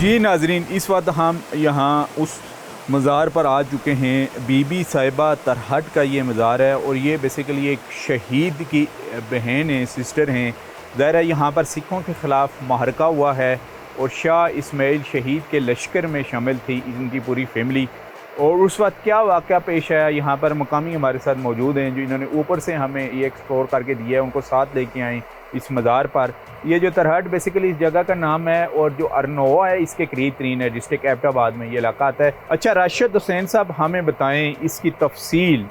जी नाजरीन, इस वक्त हम यहाँ उस मज़ार पर आ चुके हैं। बीबी साहिबा तरहट का ये मज़ार है और ये बेसिकली एक शहीद की बहन है, सिस्टर हैं। ज़ाहिर है यहाँ पर सिखों के ख़िलाफ़ माहरका हुआ है और शाह इस्माइल शहीद के लश्कर में शामिल थी इनकी पूरी फैमिली। और उस वक्त क्या वाक़या पेश आया, यहाँ पर मकामी हमारे साथ मौजूद हैं जो इन्होंने ऊपर से हमें ये एक्सप्लोर करके दिया है, उनको साथ लेके आए इस मज़ार पर। ये जो तरहट बेसिकली इस जगह का नाम है और जो अरनोवा है इसके करीब तरीन है, डिस्ट्रिक्ट एबटाबाद में ये इलाका आता है। अच्छा राशिद हुसैन साहब, हमें बताएं इसकी तफसील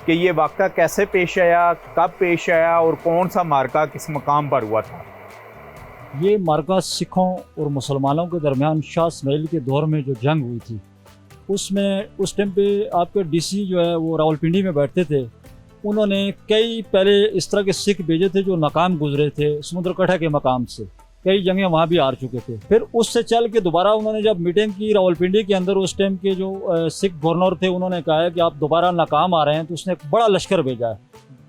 कि ये वाक़या कैसे पेश आया, कब पेश आया और कौन सा मार्का किस मकाम पर हुआ था। ये मार्का सिखों और मुसलमानों के दरमियान शाह इस्माइल के दौर में जो जंग हुई थी, उसमें उस टाइम पे आपके डीसी जो है वो रावलपिंडी में बैठते थे। उन्होंने कई पहले इस तरह के सिख भेजे थे जो नाकाम गुजरे थे समुद्रकठा के मकाम से, कई जंगें वहाँ भी हार चुके थे। फिर उससे चल के दोबारा उन्होंने जब मीटिंग की रावलपिंडी के अंदर, उस टाइम के जो सिख गवर्नर थे उन्होंने कहा है कि आप दोबारा नाकाम आ रहे हैं, तो उसने एक बड़ा लश्कर भेजा है।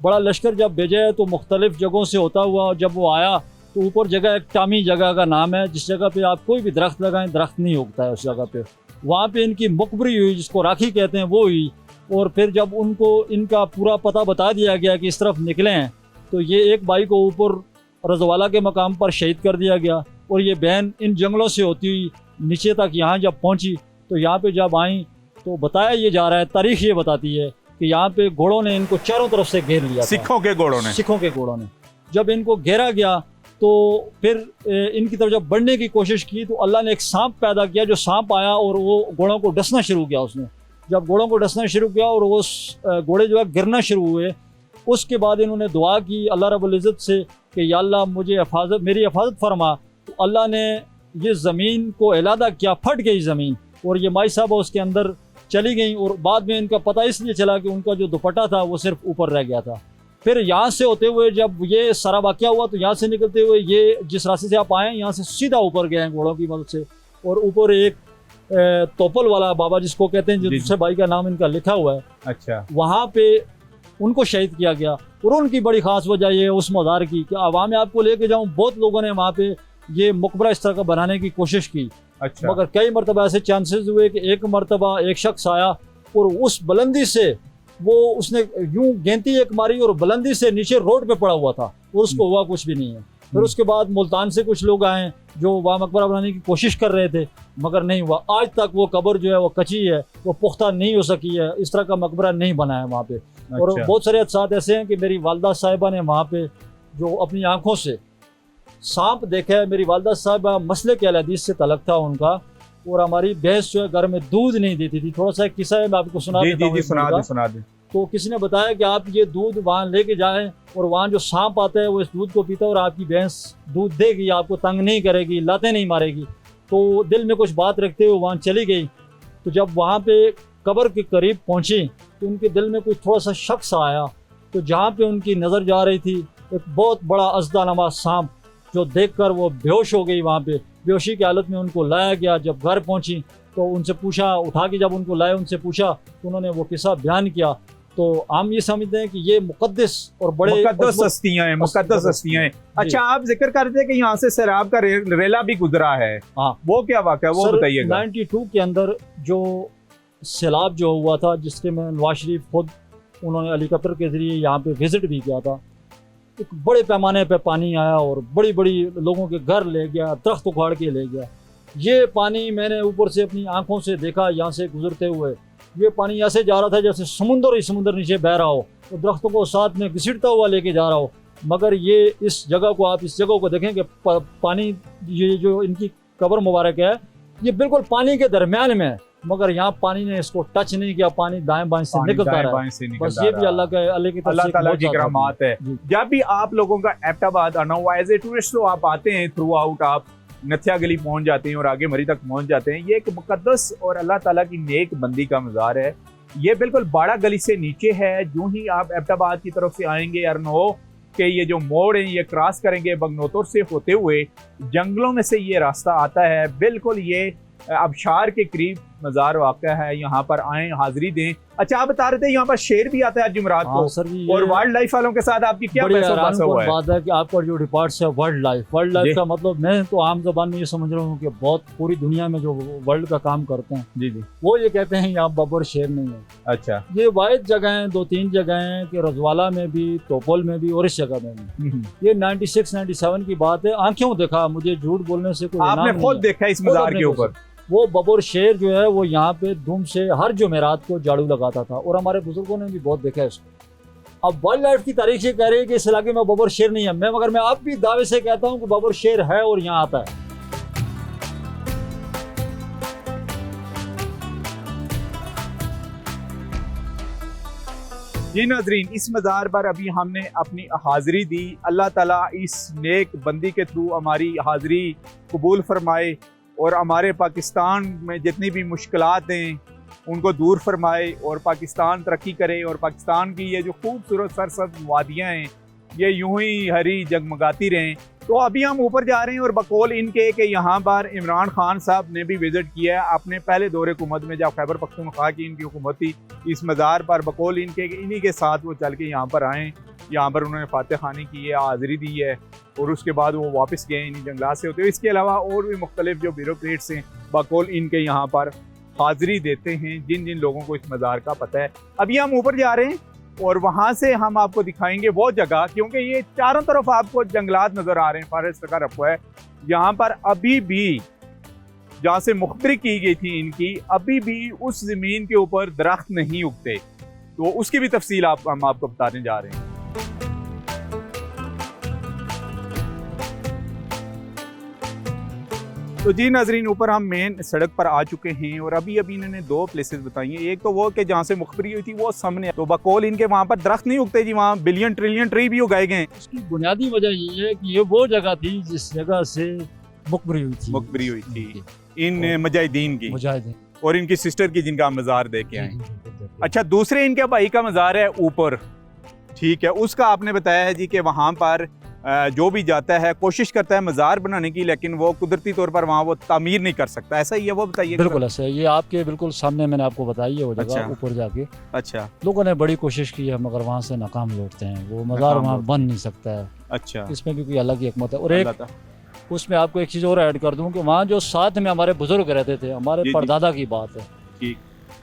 बड़ा लश्कर जब भेजा है तो मुख्तलिफ जगहों से होता हुआ जब वो आया तो ऊपर जगह एक टामी जगह का नाम है, जिस जगह पे आप कोई भी दरख्त लगाएं दरख्त नहीं उगता है उस जगह पे। वहाँ पे इनकी मुकबरी हुई, जिसको राखी कहते हैं, वो हुई। और फिर जब उनको इनका पूरा पता बता दिया गया कि इस तरफ निकले हैं, तो ये एक भाई को ऊपर रजवाला के मकाम पर शहीद कर दिया गया। और ये बहन इन जंगलों से होती हुई नीचे तक यहाँ जब पहुँची तो यहाँ पे जब आई तो बताया ये जा रहा है, तारीख ये बताती है कि यहाँ पे घोड़ों ने इनको चारों तरफ से घेर लिया। सिखों के घोड़ों ने जब इनको घेरा गया तो फिर इनकी तरफ जब बढ़ने की कोशिश की तो अल्लाह ने एक सांप पैदा किया, जो सांप आया और वो घोड़ों को डसना शुरू किया। उसने जब घोड़ों को डसना शुरू किया और वो घोड़े जो है गिरना शुरू हुए, उसके बाद इन्होंने दुआ की अल्लाह रब्बुल इज़्ज़त से कि या अल्लाह मुझे मेरी हिफाजत फरमा। तो अल्लाह ने ये ज़मीन को इलादा किया, फट गई ज़मीन और ये माई साहबा उसके अंदर चली गई। और बाद में इनका पता इसलिए चला कि उनका जो दुपट्टा था वो सिर्फ ऊपर रह गया था। फिर यहाँ से होते हुए जब ये सारा वाक़या हुआ तो यहाँ से निकलते हुए ये जिस रास्ते से आप आए यहाँ से सीधा ऊपर गए हैं घोड़ों की मदद से। और ऊपर एक तोपल वाला बाबा जिसको कहते हैं, जो दूसरे भाई का नाम इनका लिखा हुआ है, अच्छा, वहाँ पे उनको शहीद किया गया। और उनकी बड़ी ख़ास वजह ये है उस मज़ार की कि आवाम में आपको लेके जाऊँ, बहुत लोगों ने वहाँ पे ये मकबरा इस तरह का बनाने की कोशिश की। अच्छा। मगर कई मरतबा ऐसे चांसेस हुए कि एक मरतबा एक शख्स आया और उस बुलंदी से वो उसने यूं गेंती एक मारी और बुलंदी से नीचे रोड पे पड़ा हुआ था और उसको हुआ कुछ भी नहीं है। फिर उसके बाद मुल्तान से कुछ लोग आए जो वहाँ मकबरा बनाने की कोशिश कर रहे थे, मगर नहीं हुआ। आज तक वो कब्र जो है वो कच्ची है, वो पुख्ता नहीं हो सकी है, इस तरह का मकबरा नहीं बना है वहाँ पे। अच्छा। और बहुत सारे हादसात ऐसे हैं कि मेरी वालदा साहिबा ने वहाँ पे जो अपनी आँखों से सांप देखा है। मेरी वालदा साहिबा मसले के अहल हदीस से तलक था उनका, और हमारी भैंस जो है घर में दूध नहीं देती थी। थोड़ा सा एक किस्सा है, मैं आपको सुना देता हूँ। तो किसी ने बताया कि आप ये दूध वहाँ लेके जाएं और वहाँ जो सांप आता है वो इस दूध को पीता है और आपकी भैंस दूध देगी, आपको तंग नहीं करेगी, लाते नहीं मारेगी। तो दिल में कुछ बात रखते हुए वहाँ चली गई। तो जब वहाँ पे कब्र के करीब पहुँची तो उनके दिल में कुछ थोड़ा सा शक सा आया। तो जहाँ पे उनकी नज़र जा रही थी एक बहुत बड़ा अज़दानुमा सांप, जो देखकर वो बेहोश हो गई। वहाँ पे बेहोशी की हालत में उनको लाया गया। जब घर पहुँची तो उनसे पूछा, उठा के जब उनको लाए उनसे पूछा तो उन्होंने वो किस्सा बयान किया। तो हम ये समझते हैं कि ये मुकद्दस और बड़े मुकद्दस हस्तियां हैं। अच्छा, आप जिक्र कर रहे थे कि यहाँ से सैराब का रेला भी गुजरा है। हाँ, वो क्या वाक़या, वो बताइएगा। 92 के अंदर जो सैलाब जो हुआ था, जिसके में नवाज शरीफ खुद उन्होंने हेलीकॉप्टर के जरिए यहाँ पे विजिट भी किया था। एक बड़े पैमाने पे पानी आया और बड़ी बड़ी लोगों के घर ले गया, दरख्त उखाड़ के ले गया। ये पानी मैंने ऊपर से अपनी आंखों से देखा, यहाँ से गुजरते हुए ये पानी ऐसे जा रहा था जैसे समुंदर नीचे बह रहा हो, तो दरख्तों को साथ में घसीटता हुआ लेके जा रहा हो। मगर ये इस जगह को, आप इस जगह को देखें कि पानी, ये जो इनकी कब्र मुबारक है, ये बिल्कुल पानी के दरमियान में है, मगर यहाँ पानी ने इसको टच नहीं किया। पानी दाएं बाएं से निकलता रहा है। बस ये भी अल्लाह ताला की करामात है। जब भी आप लोगों का एबटाबाद आना हुआ एज ए टूरिस्ट, तो आप आते हैं थ्रू आउट, आप नथिया गली पहुंच जाते हैं और आगे मरी तक पहुंच जाते हैं। ये एक मुकद्दस और अल्लाह ताला की नेक बंदी का मज़ार है। ये बिल्कुल बाड़ा गली से नीचे है। जो ही आप एबटाबाद की तरफ से आएंगे, अरनो के ये जो मोड़ है ये क्रॉस करेंगे, बगनोतर से होते हुए जंगलों में से ये रास्ता आता है। बिल्कुल ये आबशार के करीब मज़ार वाक़या है, यहाँ पर आएँ, हाज़िरी दें। अच्छा, आप बता रहे थे यहाँ पर शेर भी आता है जुमेरात को, सर जी, और वाइल्ड लाइफ वालों के साथ आपकी क्या बहस हुआ है? बात है कि आपका जो डिपार्ट है वर्ल्ड लाइफ का मतलब, मैं तो आम जबान में ये समझ रहा हूँ कि बहुत पूरी दुनिया में जो वर्ल्ड का काम करते हैं जी जी, वो ये कहते हैं यहाँ बबर शेर नहीं है। अच्छा, ये वाहिद जगह हैं, 2-3 जगह हैं कि रजवाला में भी, तोपल में भी और इस जगह में भी। ये 96-97 की बात है, आंखों देखा, मुझे झूठ बोलने से कोई आपने खुद देखा इस मज़ार के ऊपर? वो बबर शेर जो है वो यहाँ पे धूम से हर जुमेरात को झाड़ू लगाता था, और हमारे बुजुर्गों ने भी बहुत देखा है इसको। अब वाइल्ड लाइफ की तारीख से कह रही है कि इस इलाके में बबर शेर नहीं है, मगर मैं अब भी दावे से कहता हूँ कि बबर शेर है और यहाँ आता है। जी नाज़रीन, इस मज़ार पर अभी हमने अपनी हाज़िरी दी। अल्लाह ताला इस नेक बंदी के थ्रू हमारी हाज़िरी कबूल फरमाए और हमारे पाकिस्तान में जितनी भी मुश्किलात हैं उनको दूर फरमाए, और पाकिस्तान तरक्की करे, और पाकिस्तान की ये जो खूबसूरत सरसब्ज़ वादियाँ हैं ये यूं ही हरी जगमगाती रहें। तो अभी हम ऊपर जा रहे हैं, और बकौल इनके कि यहाँ पर इमरान खान साहब ने भी विज़िट किया है अपने पहले दौरे हुकूमत में, जब खैबर पख्तूनख्वा की इनकी हुकूमत थी। इस मज़ार पर बकौल इनके इन्हीं के साथ वो चल के यहाँ पर आएँ, यहाँ पर उन्होंने फातह खानी की है, हाज़िरी दी है, और उसके बाद वो वापस गए इन्हीं जंगलात से होते हुए। इसके अलावा और भी मुख्तलिफ जो ब्यूरोक्रेट्स हैं बकौल इनके यहाँ पर हाज़िरी देते हैं, जिन जिन लोगों को इस मज़ार का पता है। अभी हम ऊपर जा रहे हैं और वहाँ से हम आपको दिखाएंगे वो जगह, क्योंकि ये चारों तरफ आपको जंगलात नज़र आ रहे हैं, फॉरेस्ट का रखा है। यहाँ पर अभी भी जहाँ से मुख्तरी की गई थी इनकी, अभी भी उस ज़मीन के ऊपर दरख्त नहीं उगते, तो उसकी भी तफसील हम आपको बताने जा रहे हैं। तो जी नाज़रीन, ऊपर हम मेन सड़क पर आ चुके हैं, और अभी इन्होंने 2 प्लेसेस बताई हैं। एक तो वो कि जहाँ से मुखबरी हुई थी वो सामने, तो बकौल इनके वहाँ पर दरख्त नहीं उगते जी, वहाँ बिलियन ट्रिलियन ट्री भी उगाए गए। इसकी बुनियादी वजह ये है कि ये वो जगह थी जिस जगह से मुखबरी हुई थी इन मुजाहिदीन की, और इनकी सिस्टर की, जिनका मज़ार देख के आए। अच्छा, दूसरे इनके भाई का मज़ार है ऊपर, ठीक है, उसका आपने बताया है जी कि वहाँ पर जो भी जाता है कोशिश करता है मज़ार बनाने की, लेकिन वो कुदरती तौर पर वहाँ वो तामीर नहीं कर सकता, ऐसा ही है? वो बताइए। बिल्कुल ऐसा है, ये आपके बिल्कुल सामने मैंने आपको बताई है वो जगह ऊपर जाके। अच्छा, लोगों ने बड़ी कोशिश की है मगर वहाँ से नाकाम लौटते हैं, वो मज़ार वहाँ बन नहीं सकता है। अच्छा, इसमें भी कोई अलग ही हिकमत है। और एक उसमें आपको एक चीज़ और ऐड कर दूँ कि वहाँ जो साथ में हमारे बुजुर्ग रहते थे, हमारे परदादा की बात है,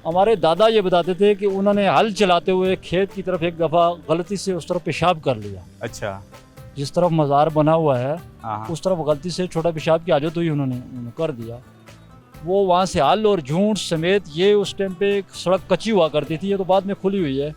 हमारे दादा ये बताते थे कि उन्होंने हल चलाते हुए खेत की तरफ एक दफ़ा गलती से उस तरफ पेशाब कर लिया। अच्छा, जिस तरफ मज़ार बना हुआ है उस तरफ गलती से छोटा पेशाब की आदत हुई, उन्होंने कर दिया। वो वहाँ से हल और झूठ समेत, ये उस टाइम पे सड़क कच्ची हुआ करती थी, ये तो बाद में खुली हुई है,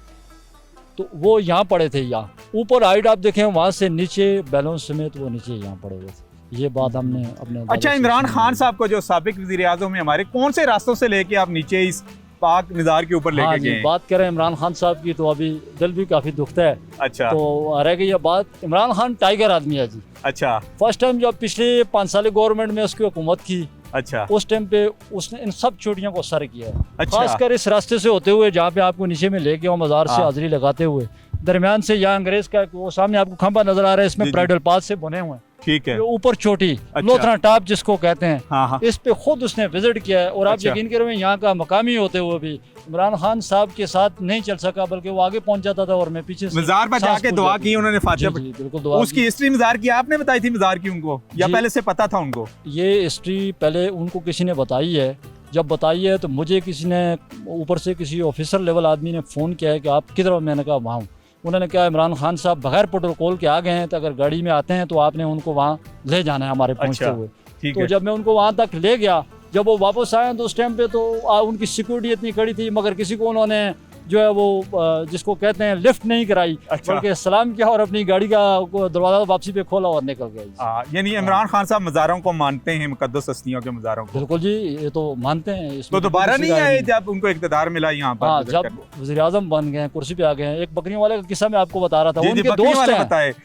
तो वो यहाँ पड़े थे। यहाँ ऊपर हाइट आप देखें, वहाँ से नीचे बैलून समेत वो नीचे यहाँ पड़े हुए थे। ये बात हमने अपने अच्छा, इमरान खान साहब को जो साबिक वज़ीर-ए-आज़म में हमारे, कौन से रास्तों से लेके आप नीचे इस पाक मज़ार के ऊपर लेके गए? बात करें इमरान खान साहब की तो अभी दिल भी काफ़ी दुखता है। अच्छा, तो रह गई ये बात, इमरान खान टाइगर आदमी है जी। अच्छा, फर्स्ट टाइम जब पिछले 5 साल गवर्नमेंट में उसकी हुकूमत की, अच्छा, उस टाइम पे उसने इन सब चोटियों को सर किया है। अच्छा, खासकर इस रास्ते से होते हुए जहाँ पे आपको नीचे में लेके आओ मज़ार से हाजिरी लगाते हुए, दरमियान से यहाँ अंग्रेज का वो सामने आपको खंबा नजर आ रहा है, इसमें ब्राइडल पाथ से बने हुए हैं, ठीक है, ऊपर चोटी, अच्छा, लोथरा टॉप जिसको कहते हैं, हाँ, इस पे खुद उसने विजिट किया है। और आप अच्छा, यकीन करें, यहाँ का मकामी होते हुए भी इमरान खान साहब के साथ नहीं चल सका, बल्कि वो आगे पहुंच जाता था और मैं पीछे से मज़ार पर जाके दुआ की उन्होंने, फातिहा। बिल्कुल दुआ। उसकी हिस्ट्री मज़ार की आपने बताई थी मज़ार की उनको, या पहले से पता था उनको? ये हिस्ट्री पहले उनको किसी ने बताई है। जब बताई है तो मुझे किसी ने ऊपर से, किसी ऑफिसर लेवल आदमी ने फ़ोन किया है कि आप किधर? मैंने कहा वहाँ हूँ। उन्होंने कहा इमरान खान साहब बगैर प्रोटोकॉल के आ गए हैं, तो अगर गाड़ी में आते हैं तो आपने उनको वहाँ ले जाना है हमारे पहुँचते हुए। तो जब मैं उनको वहाँ तक ले गया, जब वो वापस आए तो उस टाइम पे तो उनकी सिक्योरिटी इतनी कड़ी थी, मगर किसी को उन्होंने जो है वो जिसको कहते हैं लिफ्ट नहीं कराई, बल्कि सलाम किया और अपनी गाड़ी का दरवाजा वापसी पे खोला और निकल गया। यानी इमरान खान साहब मज़ारों को मानते हैं, मुकद्दस हस्तियों के मज़ारों को? बिल्कुल जी, ये तो मानते हैं। तो दोबारा नहीं आए जब उनको इक़्तिदार मिला यहाँ पर? हाँ, जब वज़ीर-ए-आज़म बन गए, कुर्सी पे आ गए हैं। एक बकरियों वाले का किस्सा मैं आपको बता रहा था,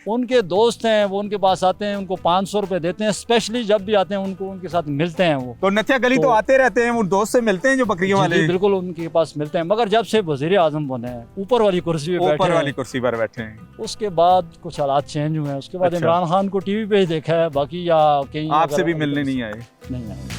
उनके दोस्त हैं, वो उनके पास आते हैं, उनको 500 रुपए देते हैं, स्पेशली जब भी आते हैं उनको उनके साथ मिलते हैं। वो तो नथिया गली तो आते रहते हैं, वो दोस्त से मिलते हैं जो बकरियों वाले? बिल्कुल उनके पास मिलते हैं, मगर जब से वज़ीर-ए-आज़म बने ऊपर वाली कुर्सी पर बैठे हैं, उसके बाद कुछ हालात चेंज हुए हैं। उसके बाद इमरान खान को टीवी पे ही देखा है, बाकी या कहीं आपसे भी मिलने नहीं आए? नहीं आए।